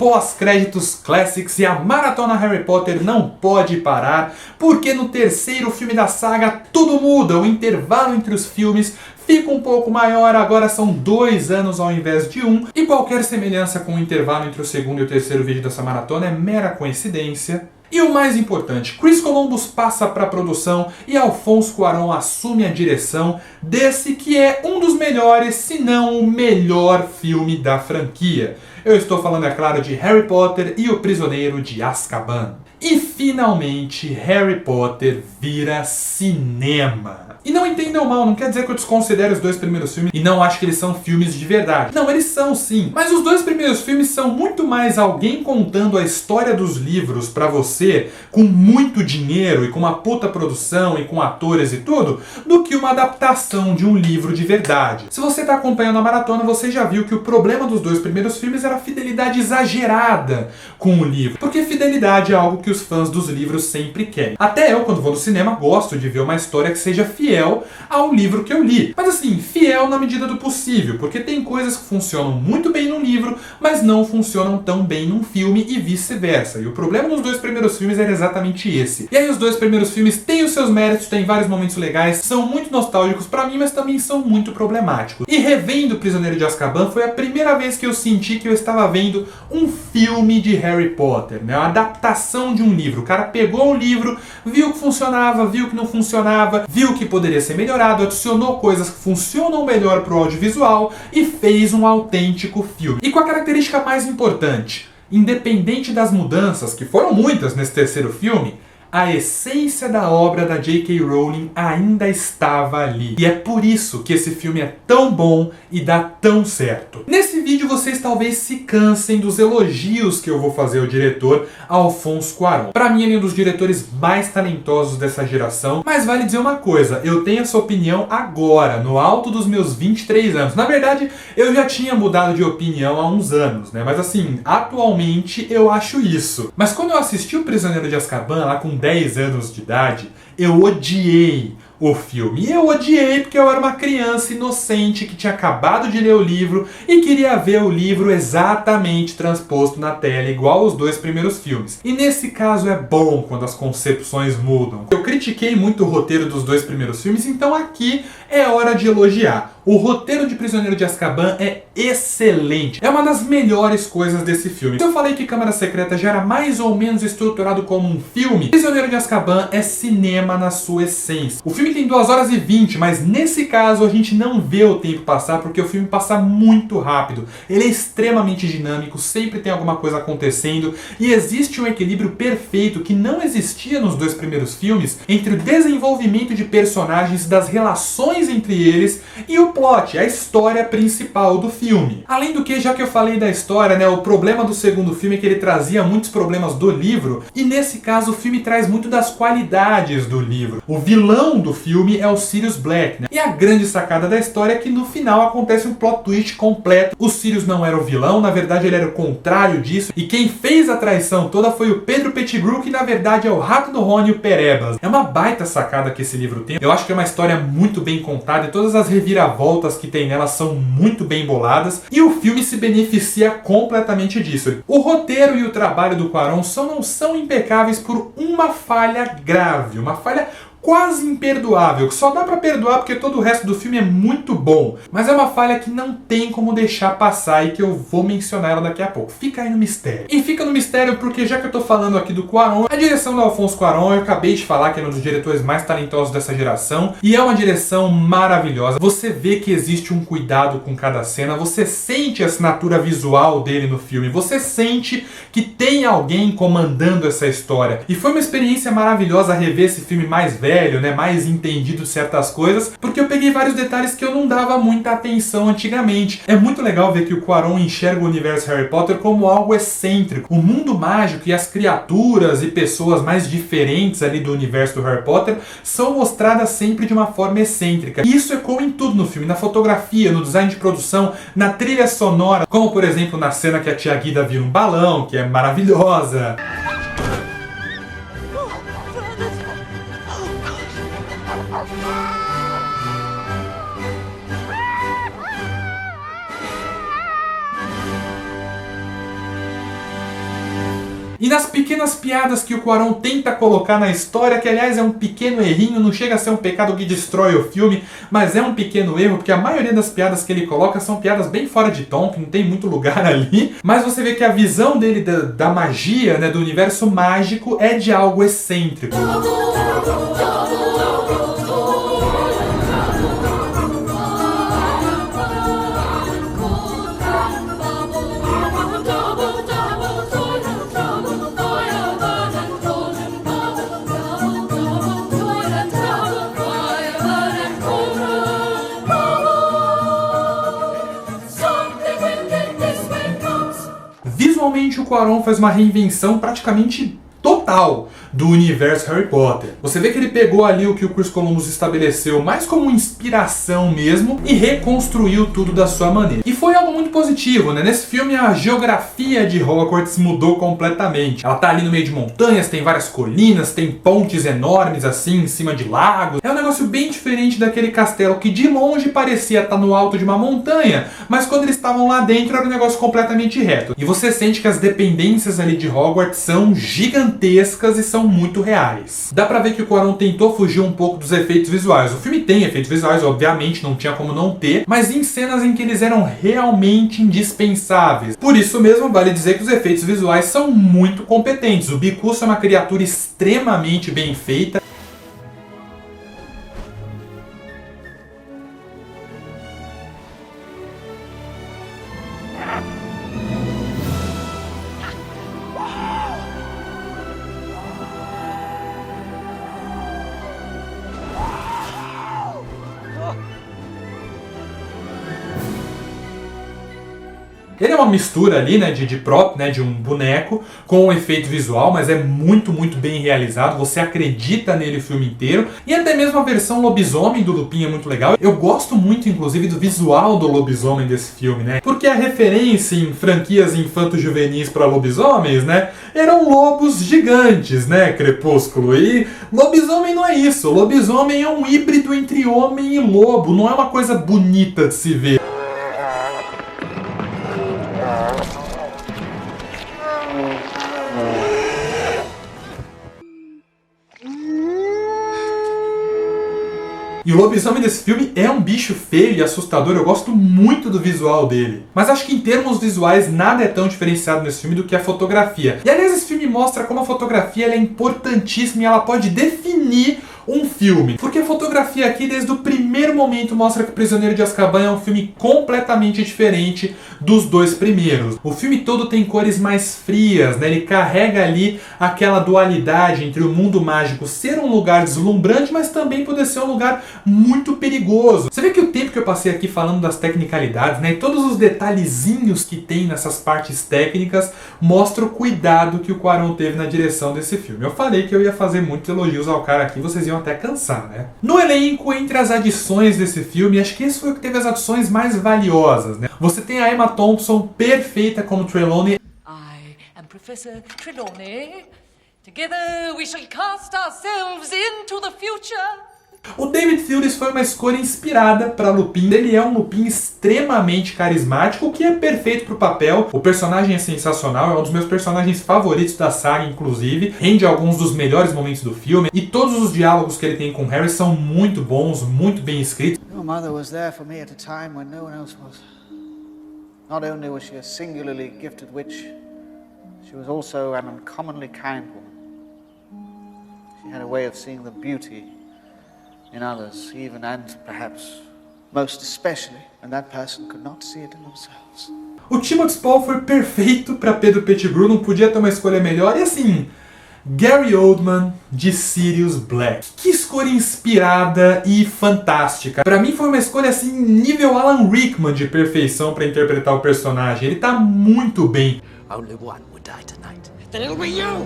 pós-créditos Classics e a maratona Harry Potter não pode parar, porque no terceiro filme da saga tudo muda, o intervalo entre os filmes fica um pouco maior, agora são 2 anos ao invés de 1, e qualquer semelhança com o intervalo entre o segundo e o terceiro vídeo dessa maratona é mera coincidência. E o mais importante, Chris Columbus passa para a produção e Alfonso Cuarón assume a direção desse que é um dos melhores, se não o melhor filme da franquia. Eu estou falando, é claro, de Harry Potter e o Prisioneiro de Azkaban. E finalmente Harry Potter vira cinema. E não entendam mal, não quer dizer que eu desconsidere os 2 primeiros filmes e não acho que eles são filmes de verdade. Não, eles são sim. Mas os 2 primeiros filmes são muito mais alguém contando a história dos livros pra você com muito dinheiro e com uma puta produção e com atores e tudo, do que uma adaptação de um livro de verdade. Se você tá acompanhando a maratona, você já viu que o problema dos 2 primeiros filmes era a fidelidade exagerada com o livro. Porque fidelidade é algo que os fãs dos livros sempre querem. Até eu, quando vou no cinema, gosto de ver uma história que seja fiel ao livro que eu li. Mas assim, fiel na medida do possível, porque tem coisas que funcionam muito bem num livro, mas não funcionam tão bem num filme e vice-versa. E o problema nos 2 primeiros filmes era exatamente esse. E aí os 2 primeiros filmes têm os seus méritos, têm vários momentos legais, são muito nostálgicos pra mim, mas também são muito problemáticos. E revendo Prisioneiro de Azkaban foi a primeira vez que eu senti que eu estava vendo um filme de Harry Potter, né? Uma adaptação de um livro. O cara pegou o livro, viu que funcionava, viu que não funcionava, viu que poderia ser melhorado, adicionou coisas que funcionam melhor para o audiovisual e fez um autêntico filme. E com a característica mais importante, independente das mudanças, que foram muitas nesse terceiro filme, a essência da obra da J.K. Rowling ainda estava ali. E é por isso que esse filme é tão bom e dá tão certo. Nesse vídeo vocês talvez se cansem dos elogios que eu vou fazer ao diretor Alfonso Cuarón. Pra mim ele é um dos diretores mais talentosos dessa geração, mas vale dizer uma coisa, eu tenho essa opinião agora, no alto dos meus 23 anos. Na verdade, eu já tinha mudado de opinião há uns anos, né? Mas assim, atualmente eu acho isso. Mas quando eu assisti o Prisioneiro de Azkaban, lá com 10 anos de idade, eu odiei o filme. E eu odiei porque eu era uma criança inocente que tinha acabado de ler o livro e queria ver o livro exatamente transposto na tela, igual os 2 primeiros filmes. E nesse caso é bom quando as concepções mudam. Eu critiquei muito o roteiro dos 2 primeiros filmes, então aqui é hora de elogiar. O roteiro de Prisioneiro de Azkaban é excelente. É uma das melhores coisas desse filme. Se eu falei que Câmara Secreta já era mais ou menos estruturado como um filme, Prisioneiro de Azkaban é cinema na sua essência. O filme tem 2 horas e 20, mas nesse caso a gente não vê o tempo passar porque o filme passa muito rápido. Ele é extremamente dinâmico, sempre tem alguma coisa acontecendo e existe um equilíbrio perfeito que não existia nos 2 primeiros filmes entre o desenvolvimento de personagens, das relações entre eles e o plot, a história principal do filme. Além do que, já que eu falei da história, né, o problema do segundo filme é que ele trazia muitos problemas do livro, e nesse caso o filme traz muito das qualidades do livro. O vilão do filme é o Sirius Black, né? E a grande sacada da história é que no final acontece um plot twist completo. O Sirius não era o vilão, na verdade ele era o contrário disso, e quem fez a traição toda foi o Pedro Pettigrew, que na verdade é o Rato do Rony e o Perebas. É uma baita sacada que esse livro tem. Eu acho que é uma história muito bem contada e todas as reviravoltas que tem nela são muito bem boladas e o filme se beneficia completamente disso. O roteiro e o trabalho do Cuarón não são impecáveis por uma falha grave, uma falha quase imperdoável, que só dá pra perdoar porque todo o resto do filme é muito bom, mas é uma falha que não tem como deixar passar e que eu vou mencionar ela daqui a pouco. Fica aí no mistério. E fica no mistério porque já que eu tô falando aqui do Cuarón, a direção do Alfonso Cuarón, eu acabei de falar que é um dos diretores mais talentosos dessa geração e é uma direção maravilhosa. Você vê que existe um cuidado com cada cena, você sente a assinatura visual dele no filme, você sente que tem alguém comandando essa história. E foi uma experiência maravilhosa rever esse filme mais velho, né, mais entendido de certas coisas, porque eu peguei vários detalhes que eu não dava muita atenção antigamente. É muito legal ver que o Cuarón enxerga o universo Harry Potter como algo excêntrico. O mundo mágico e as criaturas e pessoas mais diferentes ali do universo do Harry Potter são mostradas sempre de uma forma excêntrica. E isso ecoa em tudo no filme, na fotografia, no design de produção, na trilha sonora, como por exemplo na cena que a tia Guida vira um balão, que é maravilhosa. E nas pequenas piadas que o Cuarón tenta colocar na história, que aliás é um pequeno errinho, não chega a ser um pecado que destrói o filme, mas é um pequeno erro, porque a maioria das piadas que ele coloca são piadas bem fora de tom, que não tem muito lugar ali, mas você vê que a visão dele da magia, né, do universo mágico é de algo excêntrico. Visualmente, o Cuarón faz uma reinvenção praticamente total do universo Harry Potter. Você vê que ele pegou ali o que o Chris Columbus estabeleceu mais como inspiração mesmo e reconstruiu tudo da sua maneira. E foi algo muito positivo, né? Nesse filme a geografia de Hogwarts mudou completamente. Ela tá ali no meio de montanhas, tem várias colinas, tem pontes enormes assim em cima de lagos. É um negócio bem diferente daquele castelo que de longe parecia estar no alto de uma montanha, mas quando eles estavam lá dentro era um negócio completamente reto. E você sente que as dependências ali de Hogwarts são gigantescas e são muito reais. Dá pra ver que o Cuarón tentou fugir um pouco dos efeitos visuais. O filme tem efeitos visuais, obviamente, não tinha como não ter, mas em cenas em que eles eram realmente indispensáveis. Por isso mesmo, vale dizer que os efeitos visuais são muito competentes. O Bicurso é uma criatura extremamente bem feita. Ele é uma mistura ali, né, de prop, né, de um boneco com um efeito visual, mas é muito bem realizado. Você acredita nele o filme inteiro. E até mesmo a versão lobisomem do Lupin é muito legal. Eu gosto muito, inclusive, do visual do lobisomem desse filme, né? Porque a referência em franquias infanto-juvenis para lobisomens, né, eram lobos gigantes, né, Crepúsculo. E lobisomem não é isso. Lobisomem é um híbrido entre homem e lobo. Não é uma coisa bonita de se ver. E o lobisomem desse filme é um bicho feio e assustador, eu gosto muito do visual dele. Mas acho que em termos visuais nada é tão diferenciado nesse filme do que a fotografia. E aliás, esse filme mostra como a fotografia ela é importantíssima e ela pode definir um filme. Porque a fotografia aqui, desde o primeiro momento, mostra que O Prisioneiro de Azkaban é um filme completamente diferente dos dois primeiros. O filme todo tem cores mais frias, né? Ele carrega ali aquela dualidade entre o mundo mágico ser um lugar deslumbrante, mas também poder ser um lugar muito perigoso. Você vê que o tempo que eu passei aqui falando das tecnicalidades, né, e todos os detalhezinhos que tem nessas partes técnicas, mostra o cuidado que o Cuarón teve na direção desse filme. Eu falei que eu ia fazer muitos elogios ao cara aqui, vocês iam até cansar, né? No elenco, entre as adições desse filme, acho que esse foi o que teve as adições mais valiosas, né? Você tem a Emma Thompson perfeita como Trelawney. I am Professor Trelawney. Together we shall cast ourselves into the future. O David Thewlis foi uma escolha inspirada para Lupin. Ele é um Lupin extremamente carismático, o que é perfeito para o papel. O personagem é sensacional, é um dos meus personagens favoritos da saga, inclusive. Rende alguns dos melhores momentos do filme. E todos os diálogos que ele tem com Harry são muito bons, muito bem escritos. Your mother was there for me at a time when no one else was. Not only was she a singularly gifted witch, she was also an uncommonly kind woman. She had a way of seeing the beauty in others, even and perhaps most especially when that person could not see it in themselves. O Timothy Spall foi perfeito para Pedro Pettigrew, não podia ter uma escolha melhor. E assim, Gary Oldman de Sirius Black. Que escolha inspirada e fantástica. Para mim foi uma escolha assim nível Alan Rickman de perfeição para interpretar o personagem. Ele tá muito bem. Only one would die tonight. Then it'll be you.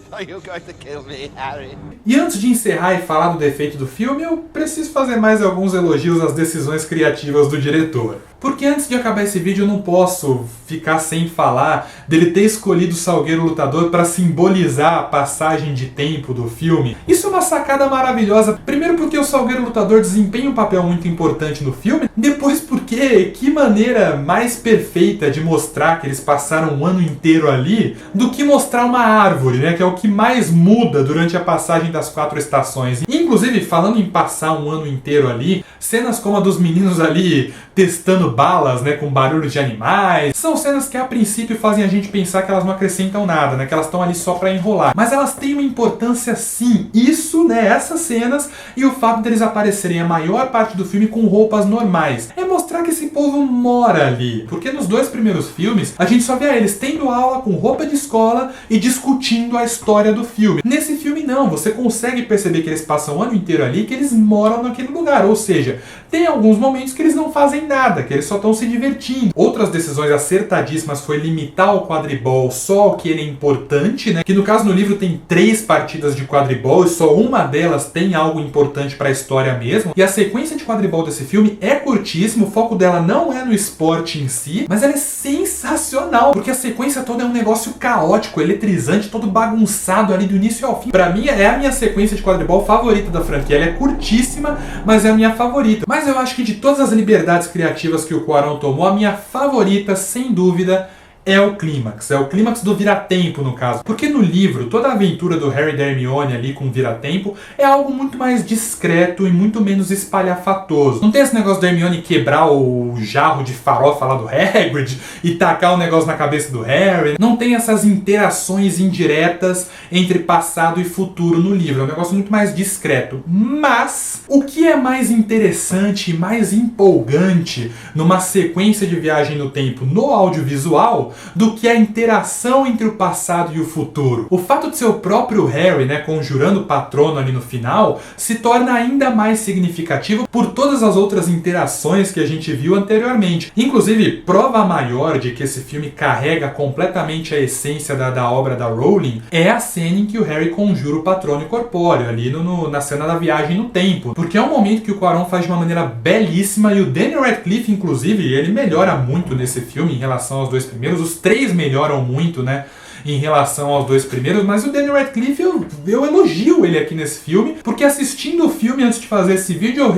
Are you going to kill me, Harry? E antes de encerrar e falar do defeito do filme, eu preciso fazer mais alguns elogios às decisões criativas do diretor. Porque antes de acabar esse vídeo eu não posso ficar sem falar dele ter escolhido o Salgueiro Lutador para simbolizar a passagem de tempo do filme. Isso é uma sacada maravilhosa. Primeiro porque o Salgueiro Lutador desempenha um papel muito importante no filme. Depois porque que maneira mais perfeita de mostrar que eles passaram um ano inteiro ali do que mostrar uma árvore, né? Que é o que mais muda durante a passagem das 4 estações. Inclusive, falando em passar um ano inteiro ali, cenas como a dos meninos ali testando balas, né, com barulho de animais, são cenas que a princípio fazem a gente pensar que elas não acrescentam nada, né, que elas estão ali só pra enrolar. Mas elas têm uma importância sim. Isso, né, essas cenas e o fato deles aparecerem a maior parte do filme com roupas normais. É mostrar que esse povo mora ali. Porque nos 2 primeiros filmes, a gente só vê eles tendo aula com roupa de escola e discutindo a história do filme. Nesse filme não, você consegue perceber que eles passam o ano inteiro ali, que eles moram naquele lugar. Ou seja, tem alguns momentos que eles não fazem nada, que eles só estão se divertindo. Outras decisões acertadíssimas foi limitar o quadribol só ao que ele é importante, né? Que no caso no livro tem 3 partidas de quadribol e só uma delas tem algo importante para a história mesmo. E a sequência de quadribol desse filme é curtíssima, o foco dela não é no esporte em si, mas ela é sensacional, porque a sequência toda é um negócio caótico, eletrizante, todo bagunçado ali do início ao fim. Pra mim é a minha sequência de quadribol favorita da franquia. Ela é curtíssima, mas é a minha favorita. Mas eu acho que de todas as liberdades criativas que o Cuarón tomou, a minha favorita, sem dúvida, é o clímax. É o clímax do vira-tempo, no caso. Porque no livro, toda a aventura do Harry e da Hermione ali com o vira-tempo é algo muito mais discreto e muito menos espalhafatoso. Não tem esse negócio da Hermione quebrar o jarro de farofa lá do Hagrid e tacar o negócio na cabeça do Harry. Não tem essas interações indiretas entre passado e futuro no livro. É um negócio muito mais discreto. Mas o que é mais interessante e mais empolgante numa sequência de viagem no tempo no audiovisual do que a interação entre o passado e o futuro. O fato de ser o próprio Harry, né, conjurando o patrono ali no final, se torna ainda mais significativo por todas as outras interações que a gente viu anteriormente. Inclusive, prova maior de que esse filme carrega completamente a essência da obra da Rowling é a cena em que o Harry conjura o patrono incorpóreo, ali na cena da viagem no tempo. Porque é um momento que o Cuarón faz de uma maneira belíssima e o Daniel Radcliffe, inclusive, ele melhora muito nesse filme em relação aos 2 primeiros. Os 3 melhoram muito, né, em relação aos 2 primeiros, mas o Daniel Radcliffe, eu elogio ele aqui nesse filme, porque assistindo o filme antes de fazer esse vídeo,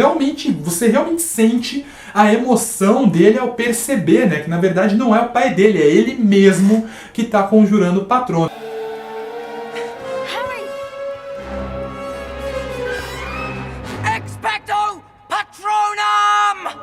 você realmente sente a emoção dele ao perceber, né, que na verdade não é o pai dele, é ele mesmo que está conjurando o patrono. Harry! Expecto Patronum!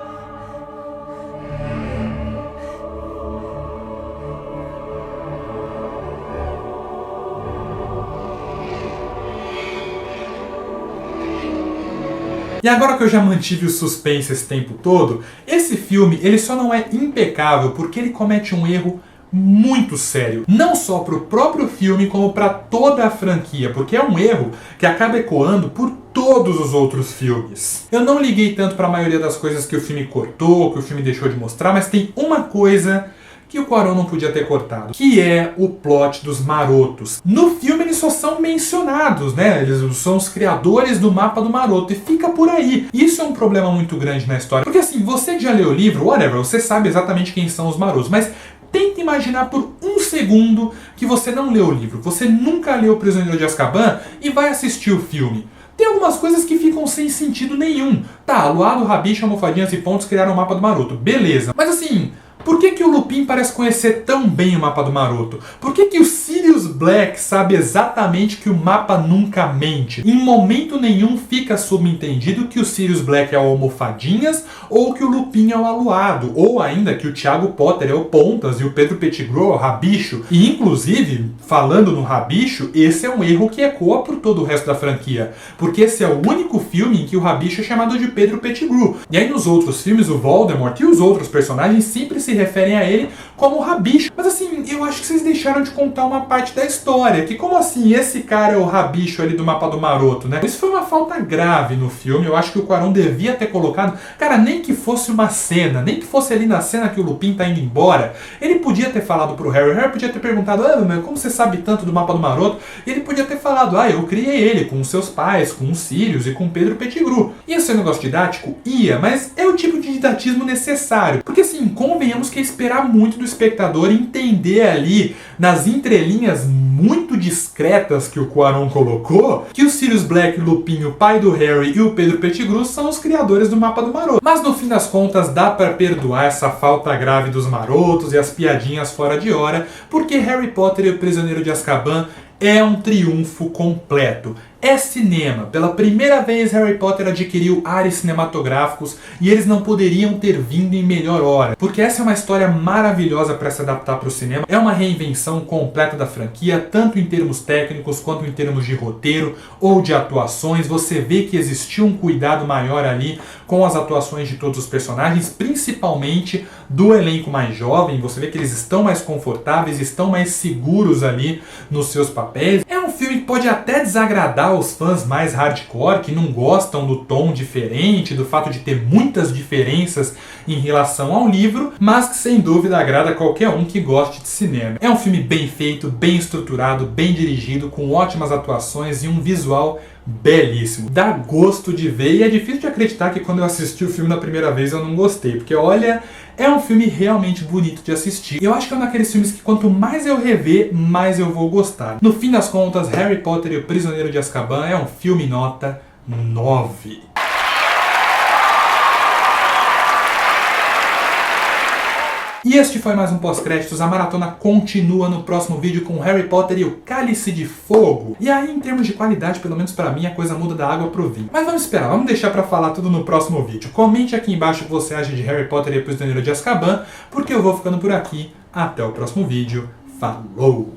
E agora que eu já mantive o suspense esse tempo todo, esse filme ele só não é impecável porque ele comete um erro muito sério. Não só para o próprio filme, como para toda a franquia, porque é um erro que acaba ecoando por todos os outros filmes. Eu não liguei tanto para a maioria das coisas que o filme cortou, que o filme deixou de mostrar, mas tem uma coisa que o Cuarón não podia ter cortado, que é o plot dos marotos. No filme eles só são mencionados, né? Eles são os criadores do mapa do maroto e fica por aí. Isso é um problema muito grande na história, porque assim, você que já leu o livro, whatever, você sabe exatamente quem são os marotos, mas tenta imaginar por um segundo que você não leu o livro, você nunca leu O Prisioneiro de Azkaban e vai assistir o filme. Tem algumas coisas que ficam sem sentido nenhum. Tá, Aluado, Rabicho, Almofadinhas e Pontos criaram o mapa do maroto, beleza. Mas assim, por que o Lupin parece conhecer tão bem o mapa do maroto? Por que o Sirius Black sabe exatamente que o mapa nunca mente? Em momento nenhum fica subentendido que o Sirius Black é o Almofadinhas ou que o Lupin é o Aluado, ou ainda que o Thiago Potter é o Pontas e o Pedro Pettigrew é o Rabicho. E inclusive, falando no Rabicho, esse é um erro que ecoa por todo o resto da franquia, porque esse é o único filme em que o Rabicho é chamado de Pedro Pettigrew. E aí nos outros filmes o Voldemort e os outros personagens sempre se referem a ele como o Rabicho. Mas assim, eu acho que vocês deixaram de contar uma parte da história, que como assim, esse cara é o Rabicho ali do Mapa do Maroto, né? Isso foi uma falta grave no filme, eu acho que o Cuarón devia ter colocado, cara, nem que fosse uma cena, nem que fosse ali na cena que o Lupin tá indo embora, ele podia ter falado pro Harry, o Harry podia ter perguntado, mas como você sabe tanto do Mapa do Maroto? E ele podia ter falado, eu criei ele com os seus pais, com os Sirius e com Pedro Pettigrew. Ia ser um negócio didático? Ia, mas é o tipo de didatismo necessário. Porque assim, convenhamos que é esperar muito do espectador entender ali, nas entrelinhas muito discretas que o Cuarón colocou, que o Sirius Black, o Lupin, o pai do Harry e o Pedro Pettigrew são os criadores do Mapa do Maroto. Mas no fim das contas dá pra perdoar essa falta grave dos marotos e as piadinhas fora de hora, porque Harry Potter e o Prisioneiro de Azkaban é um triunfo completo. É cinema. Pela primeira vez Harry Potter adquiriu ares cinematográficos e eles não poderiam ter vindo em melhor hora. Porque essa é uma história maravilhosa para se adaptar para o cinema. É uma reinvenção completa da franquia, tanto em termos técnicos quanto em termos de roteiro ou de atuações. Você vê que existiu um cuidado maior ali com as atuações de todos os personagens, principalmente do elenco mais jovem. Você vê que eles estão mais confortáveis, estão mais seguros ali nos seus papéis. É um filme que pode até desagradar os fãs mais hardcore, que não gostam do tom diferente, do fato de ter muitas diferenças em relação ao livro, mas que sem dúvida agrada qualquer um que goste de cinema. É um filme bem feito, bem estruturado, bem dirigido, com ótimas atuações e um visual belíssimo. Dá gosto de ver e é difícil de acreditar que quando eu assisti o filme na primeira vez eu não gostei, porque olha, é um filme realmente bonito de assistir. Eu acho que é um daqueles filmes que quanto mais eu rever, mais eu vou gostar. No fim das contas, Harry Potter e o Prisioneiro de Azkaban é um filme nota 9. E este foi mais um pós-créditos. A maratona continua no próximo vídeo com Harry Potter e o Cálice de Fogo. E aí, em termos de qualidade, pelo menos pra mim, a coisa muda da água pro vinho. Mas vamos esperar, vamos deixar pra falar tudo no próximo vídeo. Comente aqui embaixo o que você acha de Harry Potter e o Prisioneiro de Azkaban, porque eu vou ficando por aqui. Até o próximo vídeo. Falou!